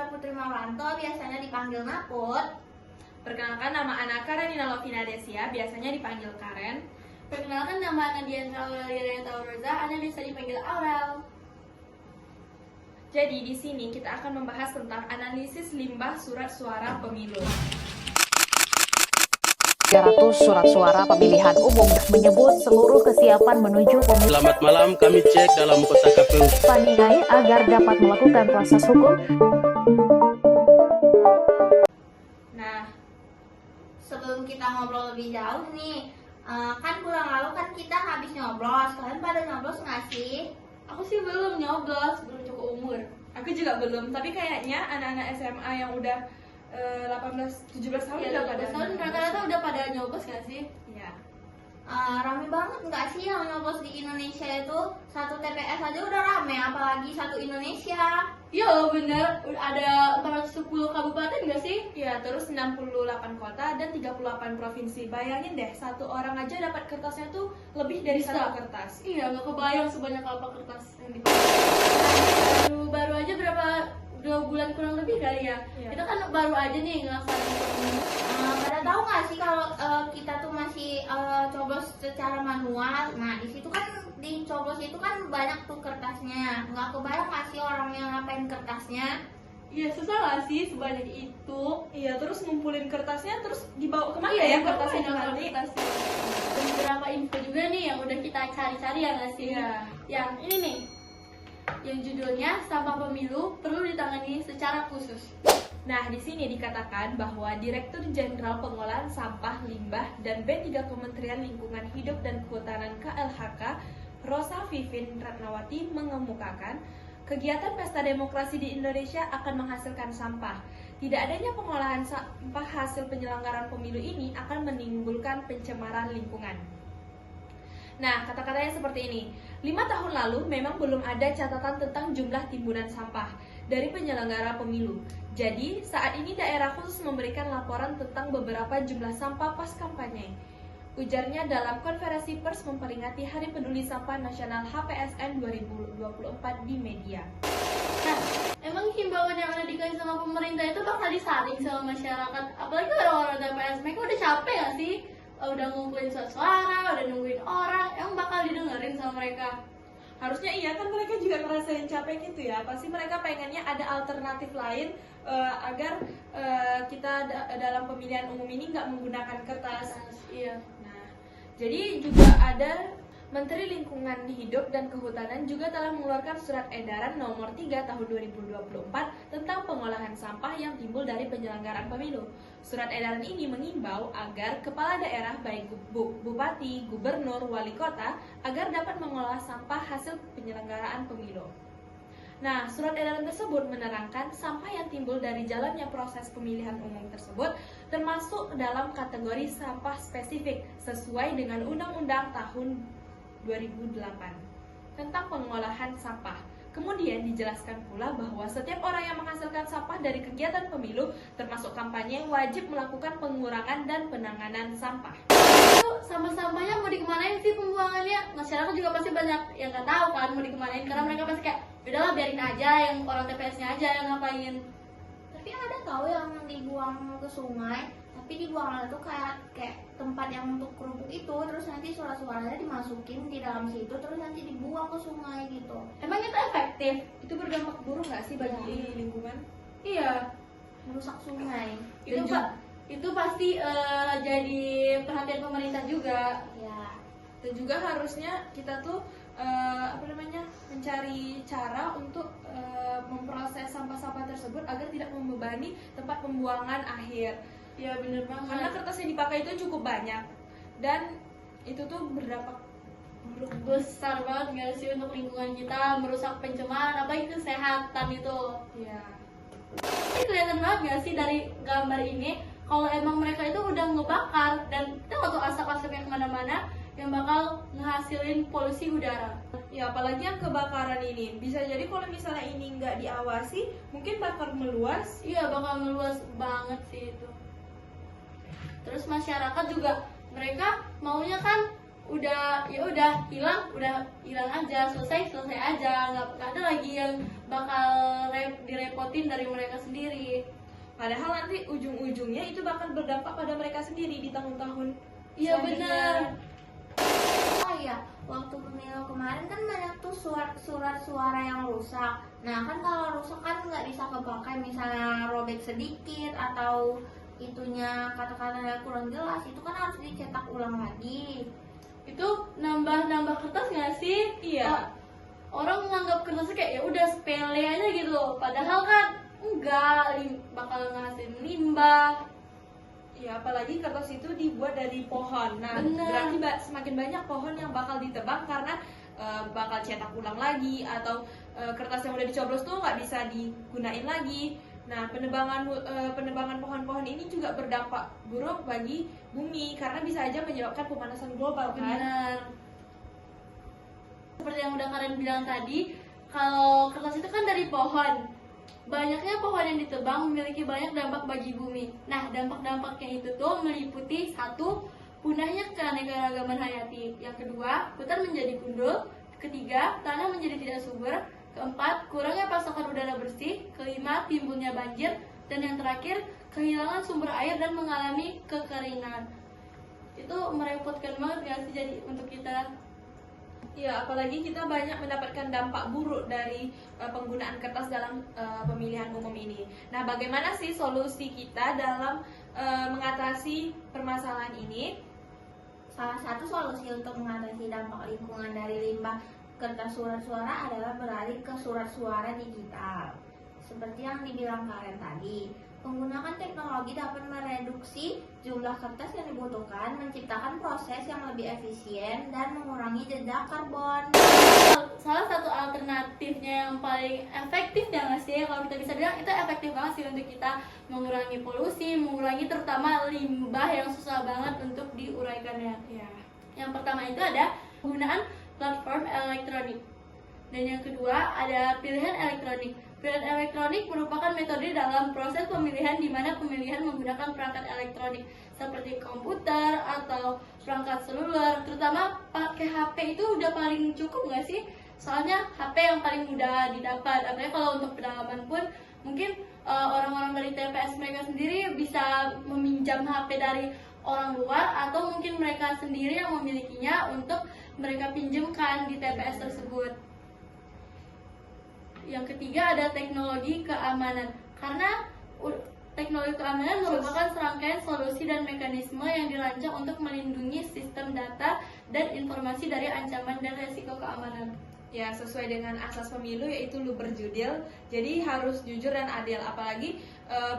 Nabila Putri Maulanto, biasanya dipanggil Naput. Perkenalkan, nama anak Karenina Lovina Desia, biasanya dipanggil Karen. Perkenalkan, nama Nadiandra Aurelia Tauroza, Anda bisa dipanggil Aurel. Jadi di sini kita akan membahas tentang analisis limbah surat suara pemilu. 300 surat suara pemilihan umum menyebut seluruh kesiapan menuju pemilu. Selamat malam, kami cek dalam kotak KPU. Pandingai agar dapat melakukan proses hukum. Nah, sebelum kita ngobrol lebih jauh nih, kan bulan lalu kan kita habis nyoblos. Kalian pada nyoblos nggak sih? Aku sih belum nyoblos, belum cukup umur. Aku juga belum, tapi kayaknya anak-anak SMA yang udah 18-17 tahun Ya, udah pada rata-rata udah pada nyoblos nggak sih? ya. Rame banget nggak sih yang nyoblos di Indonesia itu? Satu TPS aja udah rame, apalagi satu Indonesia. Iya bener, ada 410 kabupaten nggak sih? Ya, terus 68 kota dan 38 provinsi. Bayangin deh, satu orang aja dapat kertasnya tuh lebih dari satu kertas. Iya, nggak kebayang sebanyak apa kertas yang dipakai. Baru aja berapa 2 bulan kurang lebih kali ya. Iya. Itu kan baru aja nih ngelaksanain pemilu. Pada tahu nggak sih kalau kita tuh masih coblos secara manual. Nah di situ kan di coblos itu kan banyak tuh kertasnya. Nggak kebayang nggak sih orang yang ngapain kertasnya? Iya, susah gak sih sebanyak itu? Iya, terus ngumpulin kertasnya terus dibawa kemana Iya, ya dibawa kertasnya kemana nanti? kertasnya? Dan beberapa info juga nih yang udah kita cari-cari ya nggak sih? Iya. Yang ini nih, yang judulnya sampah pemilu perlu ditangani secara khusus. Nah, di sini dikatakan bahwa Direktur Jenderal Pengolahan Sampah Limbah dan B3 Kementerian Lingkungan Hidup dan Kehutanan KLHK, Rosa Vivin Ratnawati mengemukakan, kegiatan pesta demokrasi di Indonesia akan menghasilkan sampah. Tidak adanya pengolahan sampah hasil penyelenggaraan pemilu ini akan menimbulkan pencemaran lingkungan. Nah, kata-katanya seperti ini. 5 tahun lalu memang belum ada catatan tentang jumlah timbunan sampah dari penyelenggara pemilu. Jadi, saat ini daerah khusus memberikan laporan tentang beberapa jumlah sampah pas kampanye. Ujarnya dalam konferensi pers memperingati Hari Peduli Sampah Nasional HPSN 2024 di media. Nah, emang himbauan yang udah dikasih sama pemerintah itu bakal disaring sama masyarakat? Apalagi orang-orang TPS, mereka udah capek gak sih? Udah ngumpulin suara, udah nungguin orang, emang bakal didengerin sama mereka? Harusnya iya, kan mereka juga ngerasain capek gitu ya. Pasti mereka pengennya ada alternatif lain agar kita dalam pemilihan umum ini nggak menggunakan kertas. Iya. Nah, jadi juga ada Menteri Lingkungan Hidup dan Kehutanan juga telah mengeluarkan surat edaran nomor 3 tahun 2024 tentang pengolahan sampah yang timbul dari penyelenggaraan pemilu. Surat edaran ini mengimbau agar kepala daerah baik bupati, gubernur, wali kota agar dapat mengolah sampah hasil penyelenggaraan pemilu. Nah, surat edaran tersebut menerangkan sampah yang timbul dari jalannya proses pemilihan umum tersebut termasuk dalam kategori sampah spesifik sesuai dengan Undang-Undang tahun 2008 tentang pengolahan sampah. Kemudian dijelaskan pula bahwa setiap orang yang menghasilkan sampah dari kegiatan pemilu termasuk kampanye wajib melakukan pengurangan dan penanganan sampah. Itu sampah-sampahnya mau dikemanain sih pembuangannya? Masyarakat juga pasti banyak yang nggak tahu kan mau dikemanain, karena mereka pasti kayak udahlah biarin aja yang orang TPS-nya aja yang ngapain. Tapi ada tahu yang dibuang ke sungai, tapi dibuangnya itu kayak tempat yang untuk kerupuk itu, terus nanti suara-suaranya dimasukin di dalam situ, terus nanti dibuang ke sungai gitu. Emang itu efektif? Itu berdampak buruk nggak sih bagi lingkungan? Iya, merusak sungai. Dan Itu pasti jadi perhatian pemerintah juga. Ya. Dan juga harusnya kita tuh mencari cara untuk memproses sampah-sampah tersebut agar tidak membebani tempat pembuangan akhir. Ya bener banget. Karena kertas yang dipakai itu cukup banyak dan itu tuh berdampak buruk Besar banget nggak sih untuk lingkungan kita, merusak pencemaran, apalagi kesehatan itu. ya. Ini kelihatan banget nggak sih dari gambar ini kalau emang mereka itu udah ngebakar, dan kita waktu asap-asapnya kemana-mana yang bakal ngehasilin polusi udara. Ya, apalagi yang kebakaran ini bisa jadi kalau misalnya ini nggak diawasi mungkin bakal meluas. Iya, bakal meluas banget sih itu. Terus masyarakat juga, mereka maunya kan udah hilang aja, selesai aja, nggak ada lagi yang bakal direpotin dari mereka sendiri. Padahal nanti ujung-ujungnya itu bakal berdampak pada mereka sendiri di tahun-tahun Iya selanjutnya. benar. Oh iya, waktu pemilu kemarin kan banyak tuh surat suara yang rusak. Nah kan kalau rusak kan nggak bisa kepakai, misalnya robek sedikit atau itunya kata-katanya kurang jelas, itu kan harus dicetak ulang lagi. Itu nambah kertas nggak sih? Iya. Orang menganggap kertasnya kayak ya udah sepele aja gitu loh. Padahal kan enggak, bakal ngasilin limbah. Ya, apalagi kertas itu dibuat dari pohon. Nah, Bener. berarti semakin banyak pohon yang bakal ditebang karena bakal cetak ulang lagi, atau kertas yang udah dicoblos tuh nggak bisa digunain lagi. Nah, penebangan pohon-pohon ini juga berdampak buruk bagi bumi karena bisa aja menyebabkan pemanasan global kan. Benar. Seperti yang udah Karen bilang tadi, kalau kertas itu kan dari pohon. Banyaknya pohon yang ditebang memiliki banyak dampak bagi bumi. Nah, dampak-dampaknya itu tuh meliputi satu, punahnya keanekaragaman hayati. Yang kedua, hutan menjadi gundul. Ketiga, tanah menjadi tidak subur. Keempat, kurangnya pasokan udara bersih. Kelima, timbulnya banjir. Dan yang terakhir, kehilangan sumber air dan mengalami kekeringan. Itu merepotkan banget gak sih jadi untuk kita? Ya, apalagi kita banyak mendapatkan dampak buruk dari penggunaan kertas dalam pemilihan umum ini. Nah, bagaimana sih solusi kita dalam mengatasi permasalahan ini? Salah satu solusi untuk mengatasi dampak lingkungan dari limbah kertas surat suara adalah beralih ke surat suara digital. Seperti yang dibilang Karen tadi, menggunakan teknologi dapat mereduksi jumlah kertas yang dibutuhkan, menciptakan proses yang lebih efisien, dan mengurangi jejak karbon. Salah satu alternatifnya yang paling efektif ya nggak sih, kalau kita bisa bilang itu efektif banget sih untuk kita mengurangi polusi, mengurangi terutama limbah yang susah banget untuk diuraikannya. Ya. Yang pertama itu ada penggunaan platform elektronik, dan yang kedua ada pilihan elektronik. Pilihan elektronik merupakan metode dalam proses pemilihan di mana pemilihan menggunakan perangkat elektronik seperti komputer atau perangkat seluler. Terutama pakai HP itu udah paling cukup nggak sih? Soalnya HP yang paling mudah didapat. Apalagi kalau untuk pendalaman pun mungkin orang-orang dari TPS mereka sendiri bisa meminjam HP dari orang luar, atau mungkin mereka sendiri yang memilikinya untuk mereka pinjamkan di TPS tersebut. Yang ketiga ada teknologi keamanan, karena teknologi keamanan merupakan serangkaian solusi dan mekanisme yang dirancang untuk melindungi sistem data dan informasi dari ancaman dan resiko keamanan. Ya, sesuai dengan asas pemilu yaitu luber judil, jadi harus jujur dan adil. Apalagi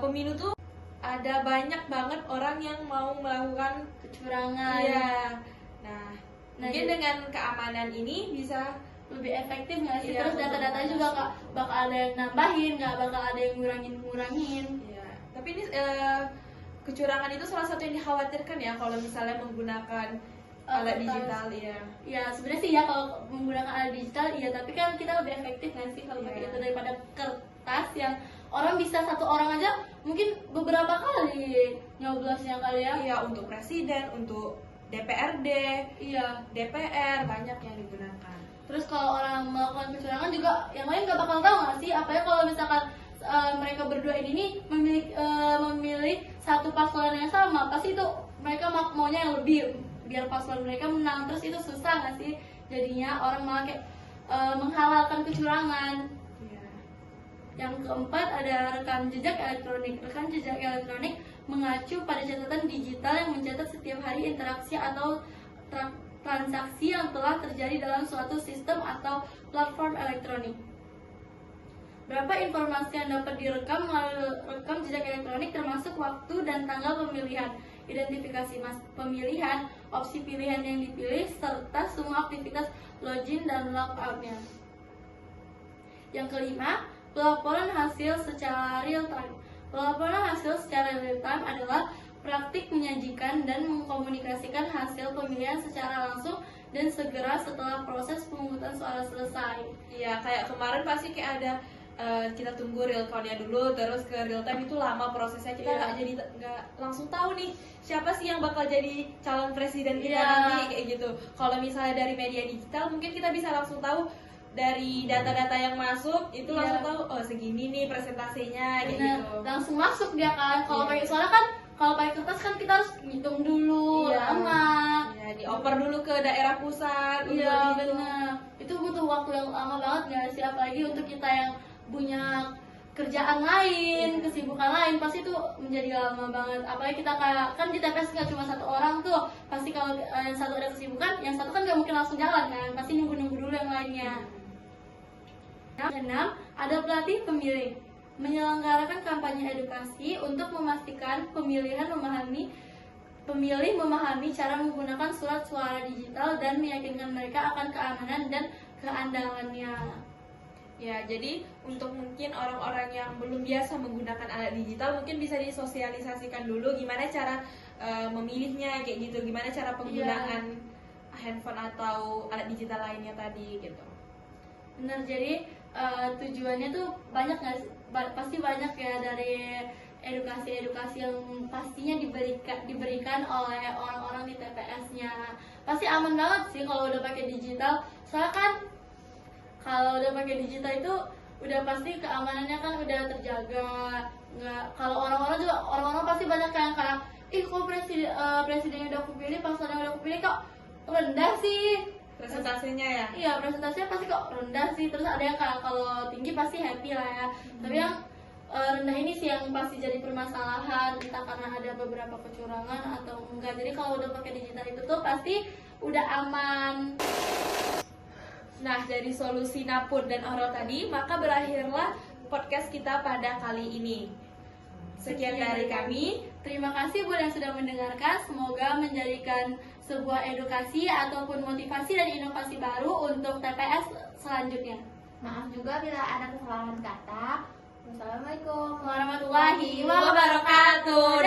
pemilu tuh ada banyak banget orang yang mau melakukan Kecurangan. Iya. Nah, mungkin jadi- dengan keamanan ini bisa lebih efektif nggak sih? Iya, Terus untuk data-datanya juga nggak bakal ada yang nambahin, nggak bakal ada yang ngurangin. ya. Tapi ini kecurangan itu salah satu yang dikhawatirkan ya kalau misalnya menggunakan alat Kertas. digital ya. Ya sebenarnya sih ya kalau menggunakan alat digital iya, tapi kan kita lebih efektif nggak sih kalau pakai Iya. itu daripada kertas yang orang bisa satu orang aja mungkin beberapa kali nyoblosnya kali ya. Iya, untuk presiden, untuk DPRD, Iya. DPR banyak yang digunakan. Terus kalau orang melakukan kecurangan juga yang lain nggak bakal tahu nggak sih? Apalagi kalau misalkan mereka berdua ini memilih satu paslon yang sama, pasti itu mereka maunya yang lebih biar paslon mereka menang. Terus itu susah nggak sih? Jadinya orang malah kayak menghalalkan kecurangan. Iya. Yang keempat ada rekam jejak elektronik. Rekam jejak elektronik mengacu pada catatan digital yang mencatat setiap hari interaksi atau transaksi yang telah terjadi dalam suatu sistem atau platform elektronik. Berapa informasi yang dapat direkam melalui rekam jejak elektronik termasuk waktu dan tanggal pemilihan, identifikasi pemilihan, opsi pilihan yang dipilih, serta semua aktivitas login dan logoutnya. Yang kelima, pelaporan hasil secara real time. Pelaporan hasil secara real time adalah praktik menyajikan dan mengkomunikasikan hasil pemilihan secara langsung dan segera setelah proses pemungutan suara selesai. Iya, kayak kemarin pasti kayak ada kita tunggu real count-nya dulu, terus ke real time itu lama prosesnya, kita nggak langsung tahu nih siapa sih yang bakal jadi calon presiden kita Iya. nanti kayak gitu. Kalau misalnya dari media digital mungkin kita bisa langsung tahu dari data-data yang masuk itu Iya. langsung tahu oh segini nih presentasenya kayak Bener, gitu. langsung masuk dia kan. Kalau Iya. pakai soalnya kan kalau pakai kertas kan kita harus ngitung dulu Iya. lama. Ya, dioper dulu ke daerah pusat. untuk Iya dihitung. benar. Itu butuh waktu yang lama banget nggak sih, apalagi untuk kita yang punya kerjaan lain, kesibukan lain, pasti itu menjadi lama banget. Apalagi kita kayak kan di TPS nggak cuma satu orang tuh, pasti kalau yang satu ada kesibukan, yang satu kan nggak mungkin langsung jalan kan, pasti nunggu dulu yang lainnya. Yang 6, ada pelatih pemilih menyelenggarakan kampanye edukasi untuk memastikan pemilih memahami cara menggunakan surat suara digital dan meyakinkan mereka akan keamanan dan keandalannya. Ya, jadi untuk mungkin orang-orang yang belum biasa menggunakan alat digital mungkin bisa disosialisasikan dulu gimana cara memilihnya kayak gitu, gimana cara penggunaan handphone atau alat digital lainnya tadi gitu. Benar, jadi tujuannya tuh banyak nggak sih? Pasti banyak ya, dari edukasi-edukasi yang pastinya diberikan oleh orang-orang di TPS-nya. Pasti aman banget sih kalau udah pakai digital. Soalnya kan kalau udah pakai digital itu udah pasti keamanannya kan udah terjaga. Nggak, kalau orang-orang pasti banyak yang kayak kok presidennya udah kepilih, pasalnya udah kepilih kok rendah sih Presentasenya ya. Iya, presentasinya pasti kok rendah sih. Terus ada yang kalau tinggi pasti happy lah ya. Tapi yang rendah ini sih yang pasti jadi permasalahan, entah karena ada beberapa kecurangan atau enggak. Jadi kalau udah pakai digital itu tuh pasti udah aman. Nah, dari solusi Naput dan Oro tadi, maka berakhirlah podcast kita pada kali ini. Sekian dari kami. Terima kasih buat yang sudah mendengarkan. Semoga menjadikan sebuah edukasi ataupun motivasi dan inovasi baru untuk TPS selanjutnya. Maaf juga bila ada kesalahan kata. Wassalamualaikum Warahmatullahi Wabarakatuh.